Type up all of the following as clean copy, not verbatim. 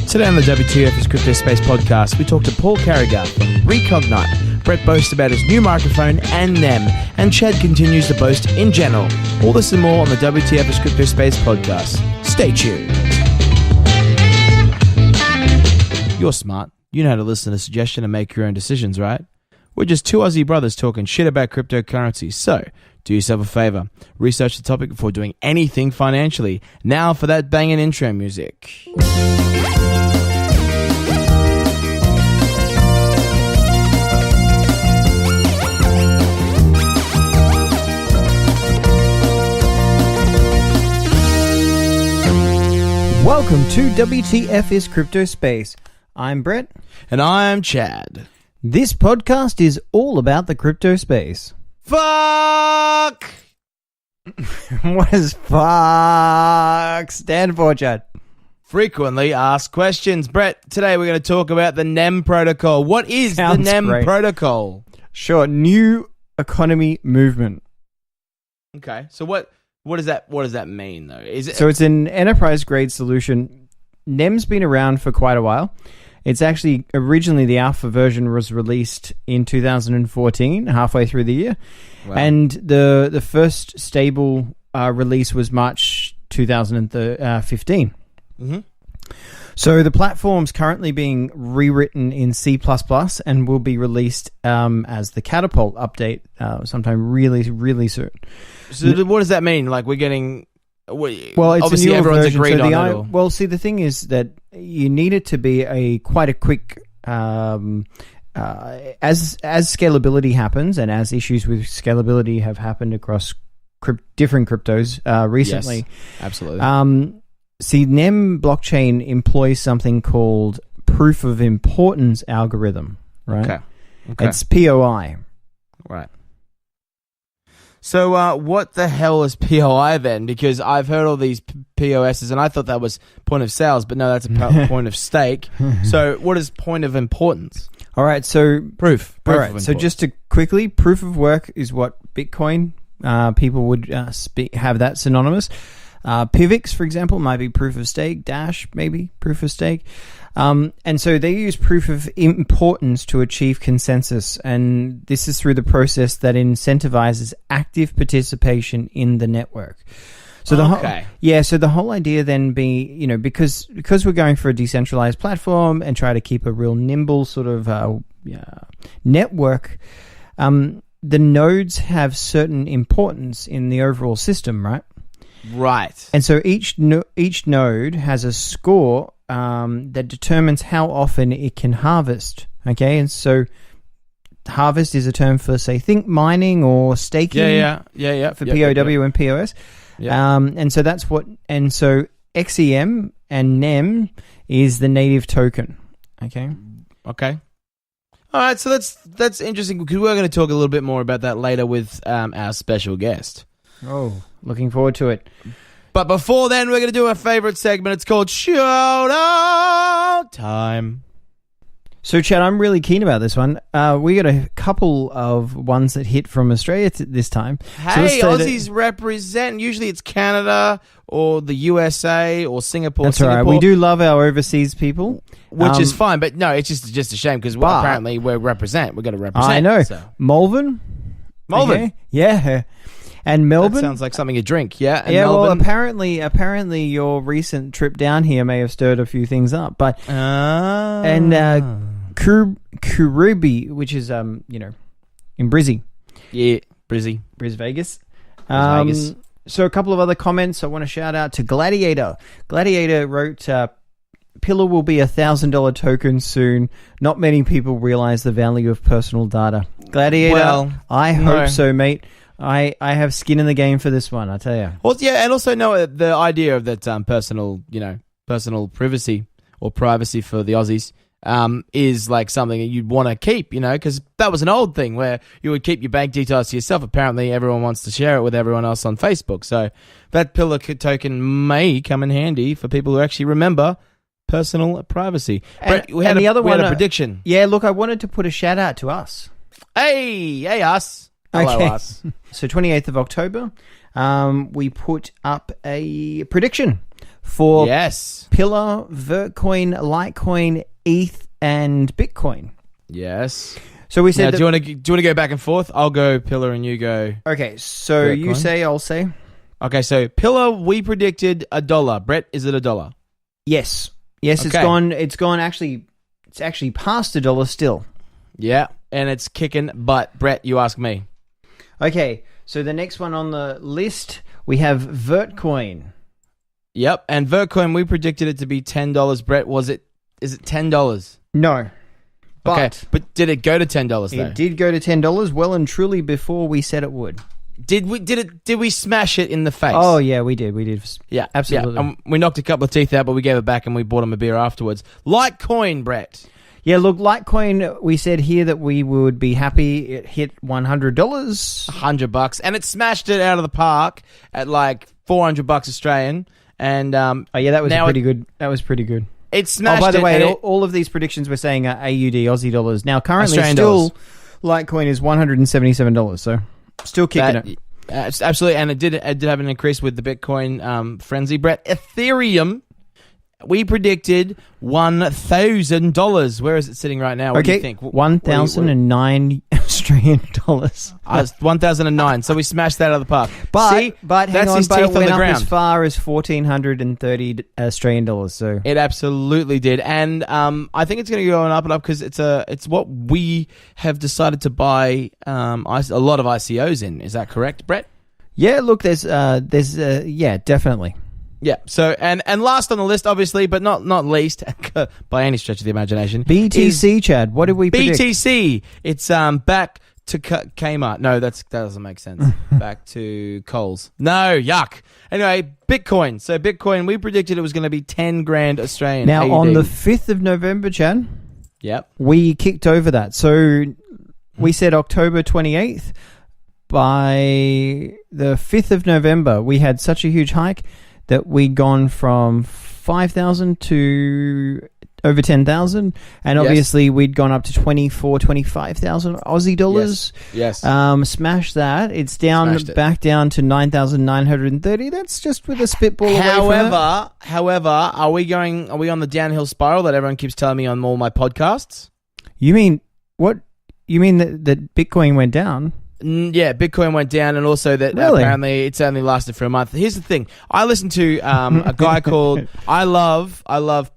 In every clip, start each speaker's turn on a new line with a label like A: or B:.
A: Today on the WTF is Crypto Space podcast, we talk to Paul Carrigher from Recognite. Brett boasts about his new microphone and NEM, and Chad continues to boast in general. All this and more on the WTF is Crypto Space podcast. Stay tuned. You're smart. You know how to listen to suggestion and make your own decisions, right? We're just two Aussie brothers talking shit about cryptocurrencies. So, do yourself a favor. Research the topic before doing anything financially. Now for that banging intro music.
B: Welcome to WTF is Crypto Space. I'm Brett.
A: And I'm Chad.
B: This podcast is all about the crypto space.
A: Fuck!
B: What does fuck stand for, Chad?
A: Frequently asked questions. Brett, today we're going to talk about the NEM protocol. What is
B: Sounds
A: the NEM
B: great.
A: protocol?
B: Sure, New Economy Movement.
A: Okay, so what does that mean, though? Is it
B: So it's an enterprise-grade solution. NEM's been around for quite a while. It's actually, originally the alpha version was released in 2014, halfway through the year.
A: Wow.
B: And the first stable release was March 2015.
A: Mm-hmm.
B: So the platform's currently being rewritten in C++ and will be released as the Catapult update sometime really, really soon.
A: So what does that mean? Like we're getting...
B: Well, it's
A: obviously
B: a newer
A: everyone's
B: version.
A: agreed
B: So
A: on it. Or...
B: Well, see, the thing is that you need it to be quite a quick... as scalability happens and as issues with scalability have happened across different cryptos recently.
A: Yes, absolutely.
B: See, NEM Blockchain employs something called proof of importance algorithm, right?
A: Okay.
B: It's POI.
A: Right. So what the hell is POI then? Because I've heard all these POSs and I thought that was point of sales, but no, that's a point of stake. So what is point of importance?
B: All right, so
A: Proof
B: all
A: of
B: right,
A: importance.
B: so just to quickly, proof of work is what Bitcoin people would have that synonymous. PIVX, for example, might be proof of stake. Dash, maybe proof of stake. And so they use proof of importance to achieve consensus. And this is through the process that incentivizes active participation in the network. So so the whole idea then be, because we're going for a decentralized platform and try to keep a real nimble sort of network, the nodes have certain importance in the overall system, right?
A: Right.
B: And so each node has a score that determines how often it can harvest. Okay, and so harvest is a term for, say, think mining or staking.
A: Yeah.
B: For POW and POS.
A: Yeah.
B: And so that's what. And so XEM and NEM is the native token. Okay.
A: Okay. All right. So that's interesting because we're going to talk a little bit more about that later with our special guest.
B: Oh, looking forward to it.
A: But before then, we're going to do our favorite segment. It's called Shout Out Time.
B: So, Chad, I'm really keen about this one. We got a couple of ones that hit from Australia this time.
A: Hey, Aussies represent. Usually it's Canada or the USA or Singapore.
B: That's all right. We do love our overseas people.
A: Which is fine, but no, it's just a shame because apparently we're going to represent.
B: I know.
A: So.
B: Malvern?
A: Okay.
B: Yeah. And Melbourne?
A: That sounds like something you drink, yeah? And
B: Melbourne?
A: Well,
B: apparently your recent trip down here may have stirred a few things up. But and Kuribi, which is, in Brizzy.
A: Yeah, Brizzy.
B: Vegas.
A: Vegas.
B: So a couple of other comments. I want to shout out to Gladiator. Gladiator wrote, Pillar will be $1,000 token soon. Not many people realize the value of personal data. Gladiator,
A: Well,
B: I hope so, mate. I have skin in the game for this one, I tell you.
A: Well, yeah, and also know the idea of that personal privacy or privacy for the Aussies is like something that you'd want to keep, because that was an old thing where you would keep your bank details to yourself. Apparently, everyone wants to share it with everyone else on Facebook. So that pillar token may come in handy for people who actually remember personal privacy.
B: And,
A: we had a prediction.
B: Yeah, look, I wanted to put a shout out to us.
A: Hey, us. Hello, us.
B: So 28th of October, we put up a prediction for
A: Yes.
B: Pillar, Vertcoin, Litecoin, ETH, and Bitcoin.
A: Yes.
B: So we said
A: Now, do you want to go back and forth? I'll go Pillar and you go.
B: Okay, so
A: Vertcoin.
B: you say, I'll say.
A: Okay, so Pillar, we predicted $1. Brett, is it $1?
B: Yes. Yes,
A: Okay.
B: it's gone actually, it's actually past $1 still.
A: Yeah, and it's kicking butt. Brett, you ask me.
B: Okay, so the next one on the list, we have Vertcoin.
A: Yep, and Vertcoin, we predicted it to be $10. Brett, is it $10?
B: No.
A: Okay, but did it go to $10 though?
B: It did go to $10 well and truly before we said it would.
A: Did we smash it in the face?
B: Oh yeah, we did.
A: Yeah,
B: absolutely.
A: Yeah. We knocked a couple of teeth out, but we gave it back and we bought him a beer afterwards. Litecoin, Brett.
B: Yeah, look, Litecoin, we said here that we would be happy. It hit $100.
A: $100, and it smashed it out of the park at like $400 Australian. And
B: oh yeah, that was pretty good. That was pretty good.
A: It smashed.
B: Oh, by the way,
A: it,
B: all of these predictions we're saying are AUD, Aussie dollars. Now, currently,
A: Australian
B: still,
A: dollars.
B: Litecoin is $177. So, still kicking it.
A: Absolutely, and it did have an increase with the Bitcoin frenzy. Brett, Ethereum, we predicted $1,000. Where is it sitting right now? What do you think?
B: $1,009 Australian dollars.
A: 1,009. So we smashed that out of the park.
B: But
A: See,
B: hang
A: that's
B: on,
A: his
B: but
A: teeth
B: it
A: on
B: went
A: the
B: up
A: ground.
B: as far as 1,430 Australian dollars. So
A: It absolutely did, and I think it's going to go on up and up because it's what we have decided to buy a lot of ICOs in. Is that correct, Brett?
B: yeah, look, there's yeah, definitely.
A: Yeah. So and last on the list, obviously, but not least by any stretch of the imagination,
B: BTC, Chad. What did we predict?
A: BTC. It's back to Kmart. No, that doesn't make sense. Back to Coles. No, yuck. Anyway, Bitcoin. So Bitcoin, we predicted it was going to be 10 grand Australian.
B: Now
A: AUD.
B: on the 5th of November, Chad.
A: Yep.
B: We kicked over that. So we said October 28th. By the 5th of November, we had such a huge hike that we'd gone from 5,000 to over 10,000, and obviously we'd gone up to 25,000 Aussie dollars.
A: Yes.
B: Smash that. It's down back down to 9,930. That's just with a spitball away from it.
A: However, are we on the downhill spiral that everyone keeps telling me on all my podcasts?
B: You mean what? You mean that Bitcoin went down?
A: Yeah, Bitcoin went down, and also that apparently it's only lasted for a month. Here's the thing: I listened to a guy called I love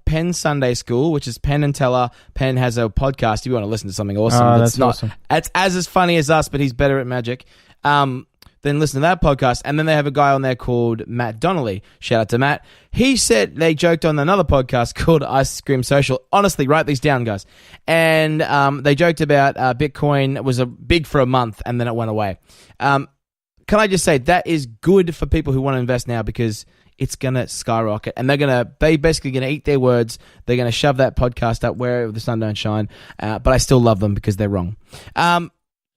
A: Penn Sunday School, which is Penn and Teller. Penn has a podcast. If you want to listen to something awesome,
B: that's awesome.
A: It's as funny as us, but he's better at magic. Then listen to that podcast, and then they have a guy on there called Matt Donnelly. Shout out to Matt. He said they joked on another podcast called Ice Cream Social. Honestly, write these down, guys. And they joked about Bitcoin was big for a month, and then it went away. Can I just say that is good for people who want to invest now because it's going to skyrocket, and they basically going to eat their words. They're going to shove that podcast up where the sun don't shine. But I still love them because they're wrong.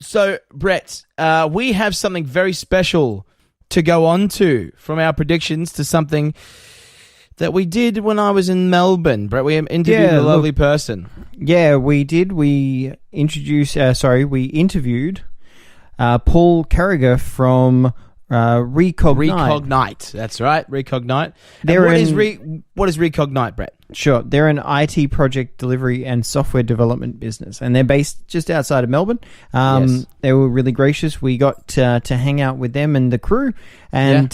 A: So, Brett, we have something very special to go on to from our predictions to something that we did when I was in Melbourne. Brett, we interviewed a lovely person. Yeah, we did. We interviewed
B: Paul Carrigher from Recognite.
A: Recognite, that's right, Recognite. What is Recognite, Brett?
B: Sure, they're an IT project delivery and software development business, and they're based just outside of Melbourne.
A: Yes.
B: They were really gracious. We got to hang out with them and the crew, and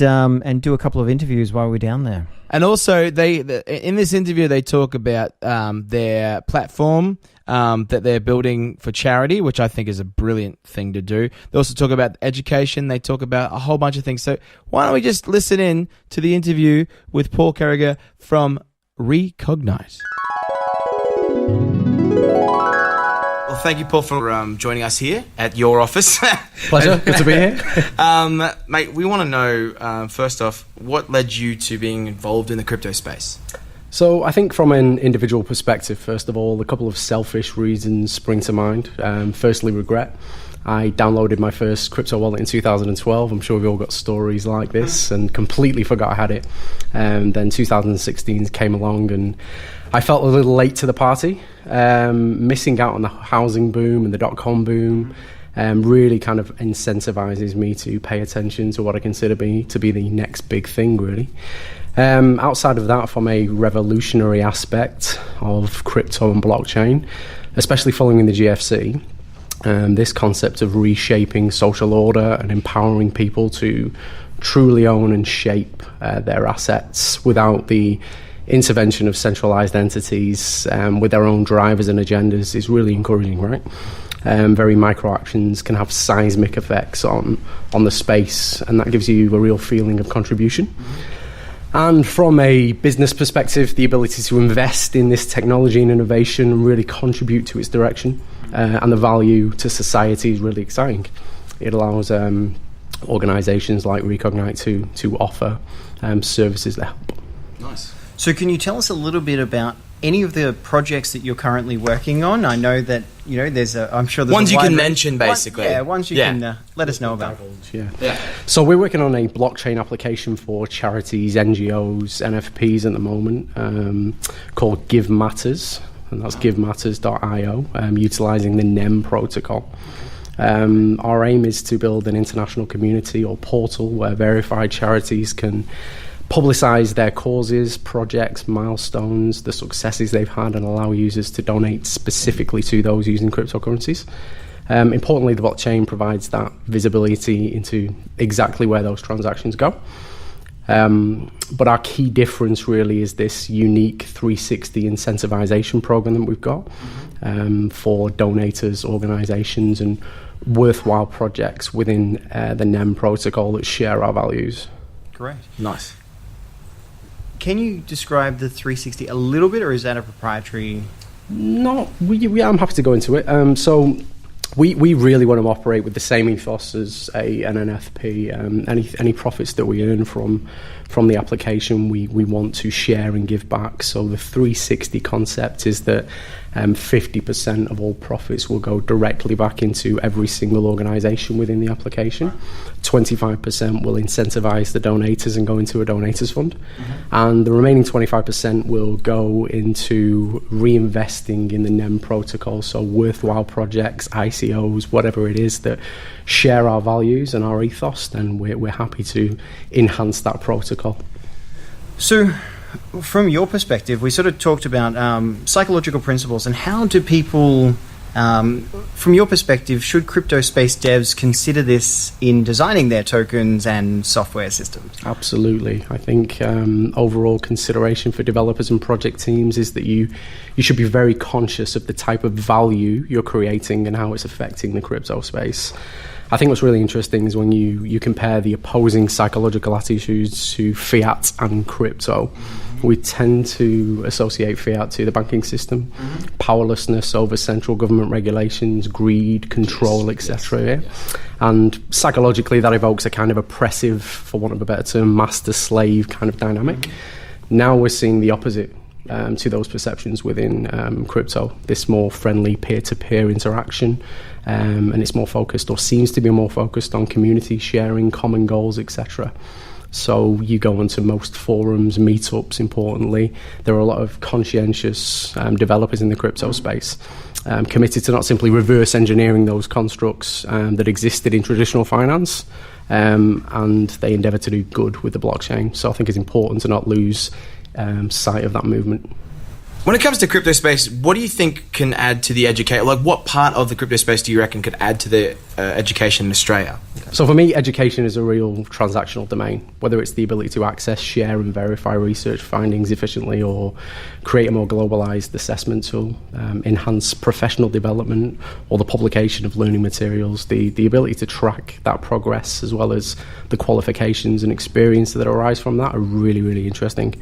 B: do a couple of interviews while we're down there.
A: And also, in this interview, they talk about their platform that they're building for charity, which I think is a brilliant thing to do. They also talk about education. They talk about a whole bunch of things. So why don't we just listen in to the interview with Paul Carrigher from Recognite. Well, thank you, Paul, for joining us here at your office.
C: Pleasure. Good to be here.
A: Mate, we want to know, first off, what led you to being involved in the crypto space?
C: So I think from an individual perspective, first of all, a couple of selfish reasons spring to mind. Firstly, regret. I downloaded my first crypto wallet in 2012. I'm sure we've all got stories like this, and completely forgot I had it. Then 2016 came along and I felt a little late to the party, missing out on the housing boom and the dot-com boom. really kind of incentivizes me to pay attention to what I consider to be the next big thing, really. Outside of that, from a revolutionary aspect of crypto and blockchain, especially following the GFC, this concept of reshaping social order and empowering people to truly own and shape their assets without the intervention of centralized entities with their own drivers and agendas is really encouraging, right? Very micro actions can have seismic effects on the space, and that gives you a real feeling of contribution. And from a business perspective, the ability to invest in this technology and innovation and really contribute to its direction and the value to society is really exciting. It allows organisations like Recognite to offer services that help.
A: Nice.
B: So can you tell us a little bit about any of the projects that you're currently working on? I know that, I'm sure there's
A: ones you can mention, basically.
B: Ones you can let us know about.
C: Yeah. So we're working on a blockchain application for charities, NGOs, NFPs at the moment, called Give Matters, and that's givematters.io, utilising the NEM protocol. Our aim is to build an international community or portal where verified charities can publicise their causes, projects, milestones, the successes they've had, and allow users to donate specifically to those using cryptocurrencies. Importantly, the blockchain provides that visibility into exactly where those transactions go. But our key difference really is this unique 360 incentivization program that we've got for donators, organisations, and worthwhile projects within the NEM protocol that share our values.
B: Great.
A: Nice.
B: Can you describe the 360 a little bit, or is that a proprietary?
C: No, I'm happy to go into it. So we really want to operate with the same ethos as an NFP. Any profits that we earn from the application, we want to share and give back. So the 360 concept is that 50% of all profits will go directly back into every single organisation within the application. 25% will incentivise the donators and go into a donators fund. And the remaining 25% will go into reinvesting in the NEM protocol, so worthwhile projects, ICOs, whatever it is that share our values and our ethos, then we're happy to enhance that protocol.
B: So, from your perspective, we sort of talked about psychological principles, and how do people, from your perspective, should crypto space devs consider this in designing their tokens and software systems?
C: Absolutely. I think overall consideration for developers and project teams is that you should be very conscious of the type of value you're creating and how it's affecting the crypto space. I think what's really interesting is when you compare the opposing psychological attitudes to fiat and crypto. We tend to associate fiat to the banking system, powerlessness over central government regulations, greed, control, etc. And psychologically that evokes a kind of oppressive, for want of a better term, master-slave kind of dynamic. Now we're seeing the opposite to those perceptions within crypto, this more friendly peer-to-peer interaction, and it's more focused, or seems to be more focused, on community sharing, common goals, etc. So you go onto most forums, meetups, importantly. There are a lot of conscientious developers in the crypto space committed to not simply reverse engineering those constructs that existed in traditional finance, and they endeavour to do good with the blockchain. So I think it's important to not lose sight of that movement.
A: When it comes to crypto space, what do you think can add to the education? Like, what part of the crypto space do you reckon could add to the education in Australia?
C: So for me, education is a real transactional domain, whether it's the ability to access, share and verify research findings efficiently, or create a more globalised assessment tool, enhance professional development, or the publication of learning materials. The ability to track that progress, as well as the qualifications and experience that arise from that, are really, really interesting.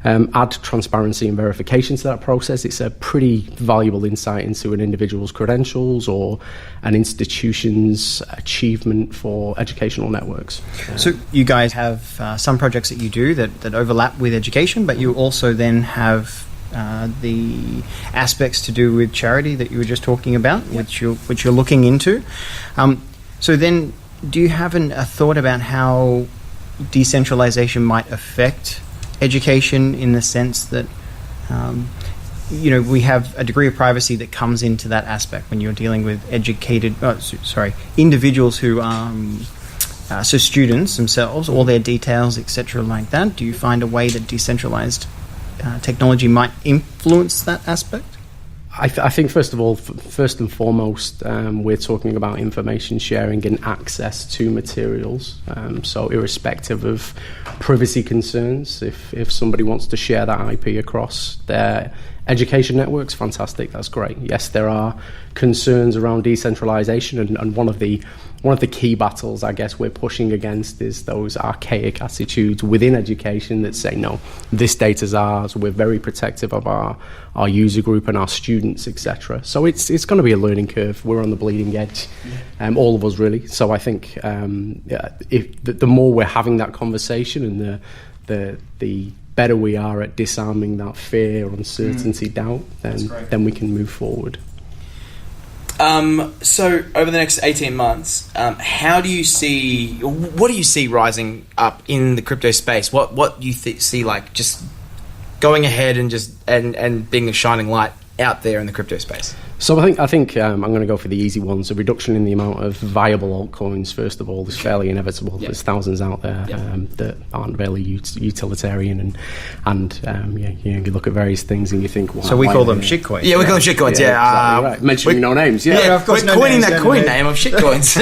C: Add transparency and verification to that process. It's a pretty valuable insight into an individual's credentials or an institution's achievement for educational networks.
B: So you guys have some projects that you do that overlap with education, but you also then have the aspects to do with charity that you were just talking about, which you're looking into. So then, do you have a thought about how decentralization might affect education, in the sense that we have a degree of privacy that comes into that aspect when you're dealing with individuals who so students themselves, all their details, etc., like that. Do you find a way that decentralized technology might influence that aspect?
C: I think, first and foremost, we're talking about information sharing and access to materials. So irrespective of privacy concerns, if somebody wants to share that IP across their education networks, fantastic, that's great. Yes, there are concerns around decentralization, and one of the key battles, I guess, we're pushing against is those archaic attitudes within education that say, no, this data's ours, we're very protective of our user group and our students, etc. So it's going to be a learning curve. We're on the bleeding edge, all of us really. So I think if the more we're having that conversation, and the better we are at disarming that fear, uncertainty, doubt, then we can move forward.
A: So over the next 18 months, what do you see rising up in the crypto space? What do you see like just going ahead and just and being a shining light out there in the crypto space?
C: So I think I'm going to go for the easy ones. A reduction in the amount of viable altcoins, first of all, is fairly inevitable. Yep. There's thousands out there that aren't really utilitarian, and you look at various things and you think, wow,
B: so we call them shitcoins.
A: Yeah, we call them shitcoins. Yeah,
C: exactly right. Mentioning no names.
A: Yeah,
B: of course,
A: we're coining that coin name of shitcoins.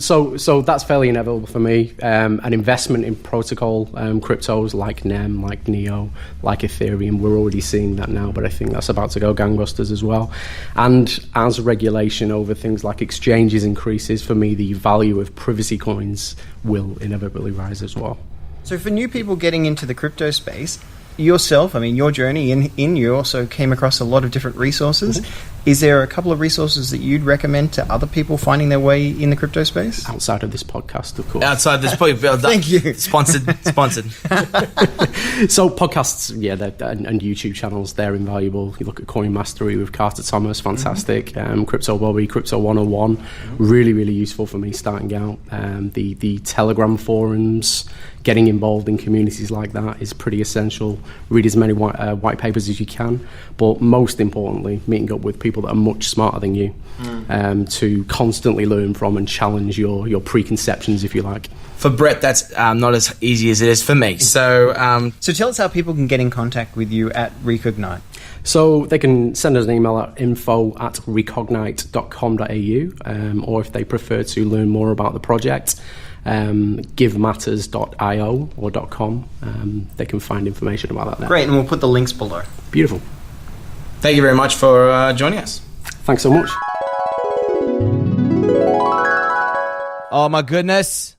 C: So that's fairly inevitable for me. An investment in protocol cryptos like NEM, like NEO, like Ethereum, we're already seeing that now, but I think that's about to go gangbusters as well. And as regulation over things like exchanges increases, for me, the value of privacy coins will inevitably rise as well.
B: So for new people getting into the crypto space, yourself, your journey in you also came across a lot of different resources. Mm-hmm. Is there a couple of resources that you'd recommend to other people finding their way in the crypto space?
C: Outside of this podcast, of course.
A: Outside this podcast.
B: Thank you.
A: Sponsored.
C: So podcasts, and YouTube channels, they're invaluable. You look at Coin Mastery with Carter Thomas, fantastic. Mm-hmm. Crypto Bobby, Crypto 101, really, really useful for me starting out. The Telegram forums, getting involved in communities like that is pretty essential. Read as many white papers as you can, but most importantly, meeting up with people that are much smarter than you, to constantly learn from and challenge your preconceptions, if you like.
A: For Brett, that's not as easy as it is for me. So
B: tell us how people can get in contact with you at Recognite.
C: So they can send us an email at info@recognite.com.au, or if they prefer to learn more about the project, givematters.io or .com. They can find information about that there.
B: Great, and we'll put the links below.
C: Beautiful.
A: Thank you very much for joining us.
C: Thanks so much.
A: Oh my goodness.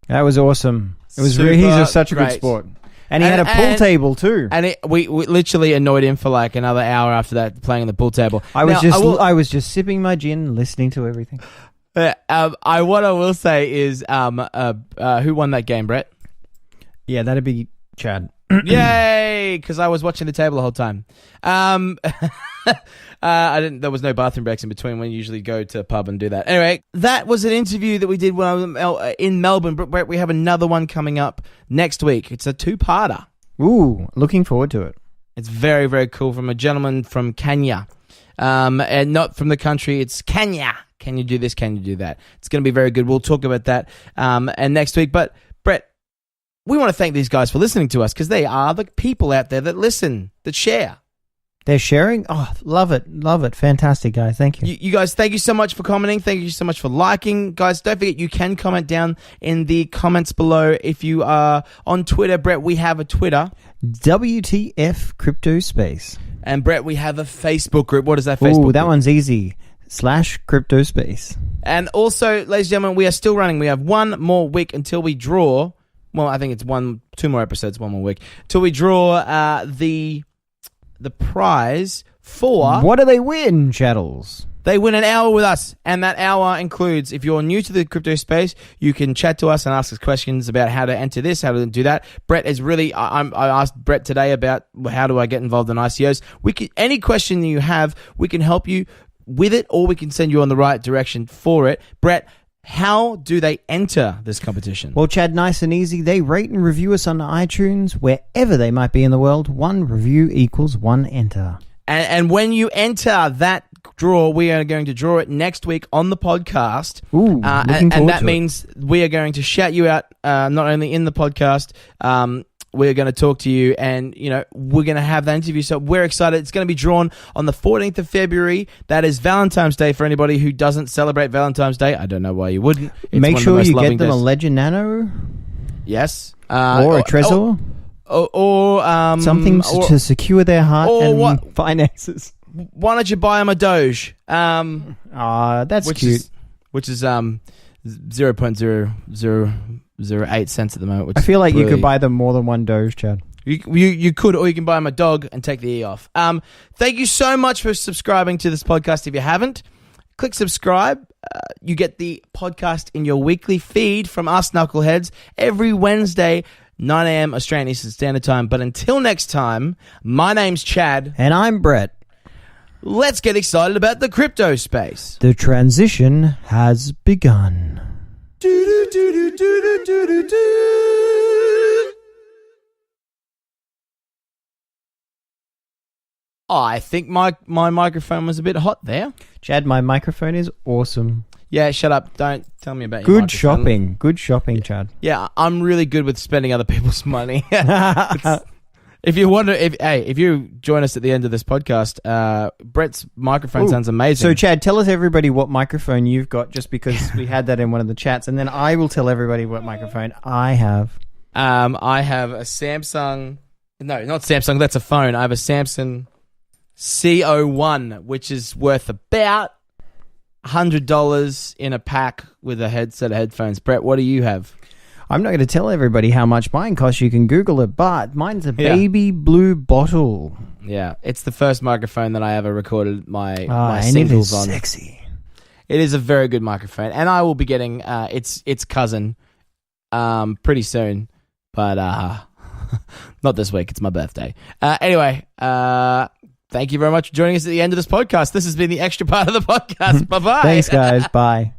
B: That was awesome. It was
A: Super
B: he's such a
A: great.
B: good sport. And he had a pool table too.
A: And we literally annoyed him for like another hour after that, playing on the pool table.
B: I was just sipping my gin, listening to everything.
A: What I will say is, who won that game, Brett?
B: Yeah, that'd be Chad.
A: Yay! Because I was watching the table the whole time. I didn't. There was no bathroom breaks in between when you usually go to a pub and do that. Anyway, that was an interview that we did when I was in Melbourne. Brett, we have another one coming up next week. It's a two-parter.
B: Ooh, looking forward to it.
A: It's very, very cool, from a gentleman from Kenya, and not from the country. It's Kenya. Can you do this? Can you do that? It's going to be very good. We'll talk about that and next week. But Brett, we want to thank these guys for listening to us, because they are the people out there that listen, that share.
B: They're sharing? Oh, love it. Love it. Fantastic, guys. Thank you.
A: You guys, thank you so much for commenting. Thank you so much for liking. Guys, don't forget, you can comment down in the comments below. If you are on Twitter, Brett, we have a Twitter.
B: WTF Crypto Space.
A: And Brett, we have a Facebook group. What is that Facebook group?
B: That one's easy. /Crypto Space.
A: And also, ladies and gentlemen, we are still running. We have one more week until we draw. Well, I think it's 2 more episodes, 1 more week. Till we draw the prize for...
B: What do they win, chattels?
A: They win an hour with us, and that hour includes, if you're new to the crypto space, you can chat to us and ask us questions about how to enter this, how to do that. Brett is really... I asked Brett today about how do I get involved in ICOs. Any question that you have, we can help you with it, or we can send you on the right direction for it. Brett, How do they enter this competition?
B: Well, Chad, nice and easy. They rate and review us on iTunes wherever they might be in the world. 1 review equals 1 enter.
A: And when you enter that draw, we are going to draw it next week on the podcast.
B: Ooh,
A: and that means we are going to shout you out not only in the podcast, we're going to talk to you, and we're going to have that interview. So we're excited. It's going to be drawn on the 14th of February. That is Valentine's Day for anybody who doesn't celebrate Valentine's Day. I don't know why you wouldn't. It's
B: Make sure you get them
A: days.
B: a Legend Nano.
A: Yes.
B: Or a Trezor.
A: Or
B: something to secure their heart and finances.
A: Why don't you buy them a Doge?
B: That's cute.
A: Which is 0.0008 cents at the moment. Which
B: I feel like
A: really,
B: you could buy them more than 1 Doge, Chad.
A: You could, or you can buy them a dog and take the E off. Thank you so much for subscribing to this podcast. If you haven't, click subscribe. You get the podcast in your weekly feed from us knuckleheads every Wednesday, 9 a.m. Australian Eastern Standard Time. But until next time, my name's Chad.
B: And I'm Brett.
A: Let's get excited about the crypto space.
B: The transition has begun.
A: I think my microphone was a bit hot there.
B: Chad, my microphone is awesome.
A: Yeah, shut up. Don't tell me about your microphone.
B: Good shopping, Chad.
A: Yeah, I'm really good with spending other people's money. If you wonder, if you join us at the end of this podcast, Brett's microphone sounds amazing.
B: So, Chad, tell us everybody what microphone you've got, just because we had that in one of the chats, and then I will tell everybody what microphone I have.
A: I have a Samsung. No, not Samsung. That's a phone. I have a Samsung CO1, which is worth about $100 in a pack with a headset of headphones. Brett, what do you have?
B: I'm not going to tell everybody how much mine costs. You can Google it, but mine's a baby blue bottle.
A: Yeah, it's the first microphone that I ever recorded my
B: and
A: singles
B: it is
A: on.
B: Sexy.
A: It is a very good microphone, and I will be getting its cousin pretty soon, but not this week. It's my birthday. Anyway, thank you very much for joining us at the end of this podcast. This has been the extra part of the podcast. Bye-bye.
B: Thanks, guys. Bye.